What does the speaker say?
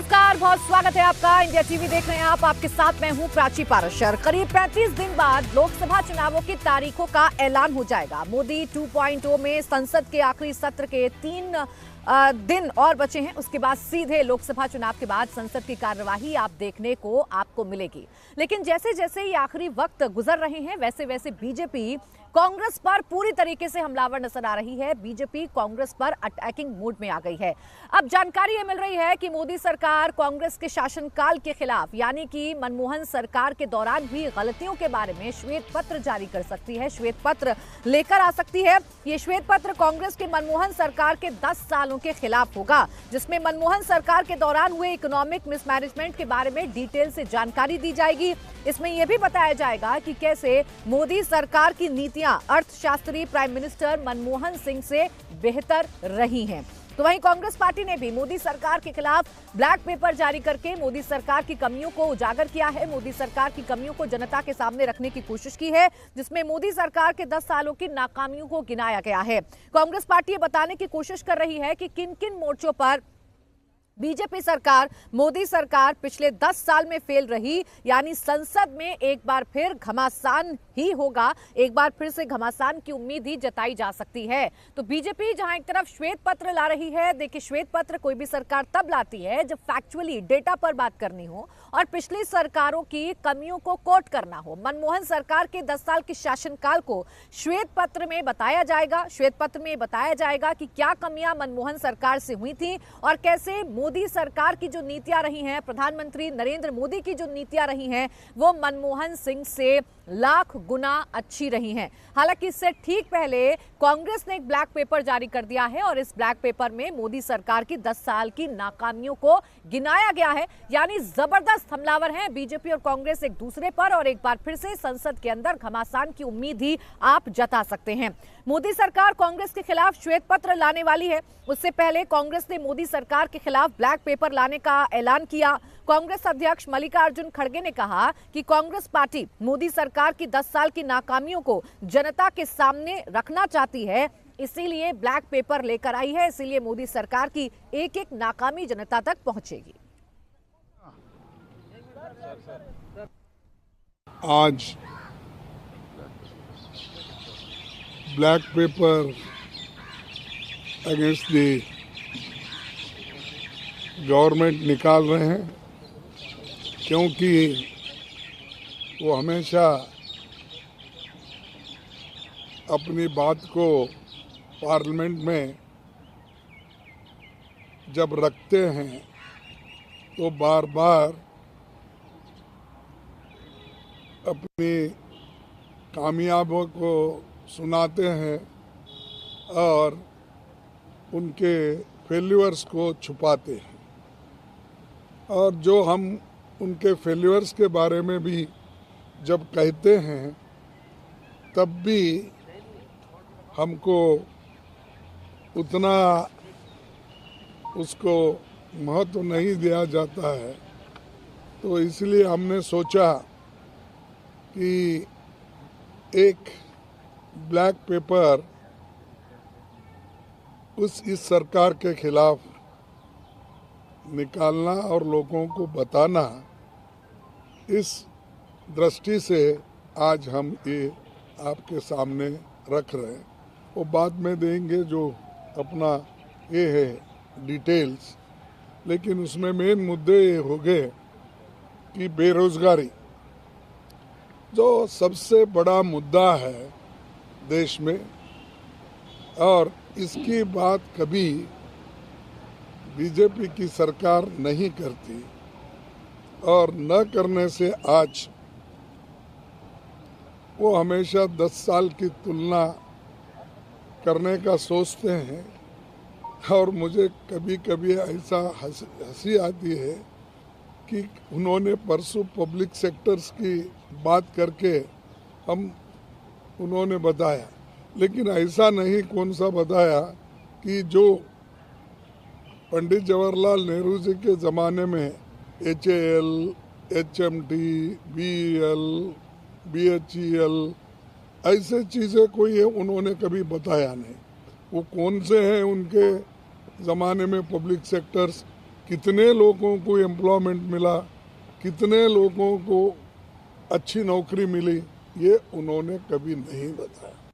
नमस्कार, बहुत स्वागत है आपका। इंडिया टीवी देख रहे हैं आप, आपके साथ मैं हूं प्राची पारशर। करीब 35 दिन बाद लोकसभा चुनावों की तारीखों का ऐलान हो जाएगा। मोदी 2.0 में संसद के आखिरी सत्र के 3 दिन और बचे हैं। उसके बाद सीधे लोकसभा चुनाव के बाद संसद की कार्यवाही आप देखने को आपको मिलेगी। लेकिन जैसे जैसे ये आखिरी वक्त गुजर रहे हैं वैसे वैसे बीजेपी कांग्रेस पर पूरी तरीके से हमलावर नजर आ रही है। बीजेपी कांग्रेस पर अटैकिंग मूड में आ गई है। अब जानकारी ये मिल रही है कि मोदी सरकार कांग्रेस के शासनकाल के खिलाफ, यानी कि मनमोहन सरकार के दौरान हुई गलतियों के बारे में श्वेत पत्र जारी कर सकती है, श्वेत पत्र लेकर आ सकती है। ये श्वेत पत्र कांग्रेस के मनमोहन सरकार के 10 सालों के खिलाफ होगा, जिसमें मनमोहन सरकार के दौरान हुए इकोनॉमिक मिसमैनेजमेंट के बारे में डिटेल से जानकारी दी जाएगी। इसमें यह भी बताया जाएगा कि कैसे मोदी सरकार की नीतियां अर्थशास्त्री प्राइम मिनिस्टर मनमोहन सिंह से बेहतर रही हैं। तो वहीं कांग्रेस पार्टी ने भी मोदी सरकार के खिलाफ ब्लैक पेपर जारी करके मोदी सरकार की कमियों को उजागर किया है। मोदी सरकार की कमियों को जनता के सामने रखने की कोशिश की है, जिसमें मोदी सरकार के 10 सालों की नाकामियों को गिनाया गया है। कांग्रेस पार्टी ये बताने की कोशिश कर रही है कि किन किन मोर्चों पर बीजेपी सरकार, मोदी सरकार पिछले 10 साल में फेल रही, यानी संसद में एक बार फिर घमासान ही होगा, एक बार फिर से घमासान की उम्मीद ही जताई जा सकती है। तो बीजेपी जहां एक तरफ श्वेत पत्र ला रही है, देखिए श्वेत पत्र कोई भी सरकार तब लाती है जब फैक्चुअली डेटा पर बात करनी हो और पिछली सरकारों की कमियों को कोट करना हो। मनमोहन सरकार के 10 साल के शासनकाल को श्वेत पत्र में बताया जाएगा। श्वेत पत्र में बताया जाएगा कि क्या कमियां मनमोहन सरकार से हुई थी और कैसे मोदी सरकार की जो नीतियां रही हैं, प्रधानमंत्री नरेंद्र मोदी की जो नीतियां रही हैं, वो मनमोहन सिंह से लाख गुना अच्छी रही हैं। हालांकि इससे ठीक पहले कांग्रेस ने एक ब्लैक पेपर जारी कर दिया है और इस ब्लैक पेपर में मोदी सरकार की 10 साल की नाकामियों को गिनाया गया है। यानी जबरदस्त हमलावर हैं बीजेपी और कांग्रेस एक दूसरे पर, और एक बार फिर से संसद के अंदर घमासान की उम्मीद ही आप जता सकते हैं। मोदी सरकार कांग्रेस के खिलाफ श्वेत पत्र लाने वाली है। उससे पहले कांग्रेस ने मोदी सरकार के खिलाफ ब्लैक पेपर लाने का ऐलान किया। कांग्रेस अध्यक्ष मल्लिकार्जुन खड़गे ने कहा कि कांग्रेस पार्टी मोदी सरकार की 10 साल की नाकामियों को जनता के सामने रखना चाहती है, इसीलिए ब्लैक पेपर लेकर आई है, इसीलिए मोदी सरकार की एक एक नाकामी जनता तक पहुंचेगी। आज black pepper against the government निकाल रहे हैं, क्योंकि वो हमेशा अपनी बात को पार्लियामेंट में जब रखते हैं तो बार बार अपनी कामयाबियों को सुनाते हैं और उनके फेल्यूर्स को छुपाते हैं। और जो हम उनके फेल्यूर्स के बारे में भी जब कहते हैं तब भी हमको उतना उसको महत्व नहीं दिया जाता है। तो इसलिए हमने सोचा कि एक ब्लैक पेपर इस सरकार के खिलाफ निकालना और लोगों को बताना, इस दृष्टि से आज हम ये आपके सामने रख रहे हैं। वो बाद में देंगे जो अपना ये है डिटेल्स, लेकिन उसमें मेन मुद्दे ये हो गए कि बेरोजगारी जो सबसे बड़ा मुद्दा है देश में, और इसकी बात कभी बीजेपी की सरकार नहीं करती, और न करने से आज वो हमेशा 10 साल की तुलना करने का सोचते हैं। और मुझे कभी कभी ऐसा हंसी आती है कि उन्होंने परसों पब्लिक सेक्टर्स की बात करके उन्होंने बताया, लेकिन ऐसा नहीं कौन सा बताया कि जो पंडित जवाहरलाल नेहरू जी के ज़माने में HAL, HMT, BEL, BHEL ऐसे चीज़ें कोई है उन्होंने कभी बताया नहीं। वो कौन से हैं उनके ज़माने में पब्लिक सेक्टर्स कितने लोगों को एम्प्लॉयमेंट मिला, कितने लोगों को अच्छी नौकरी मिली, ये उन्होंने कभी नहीं बताया।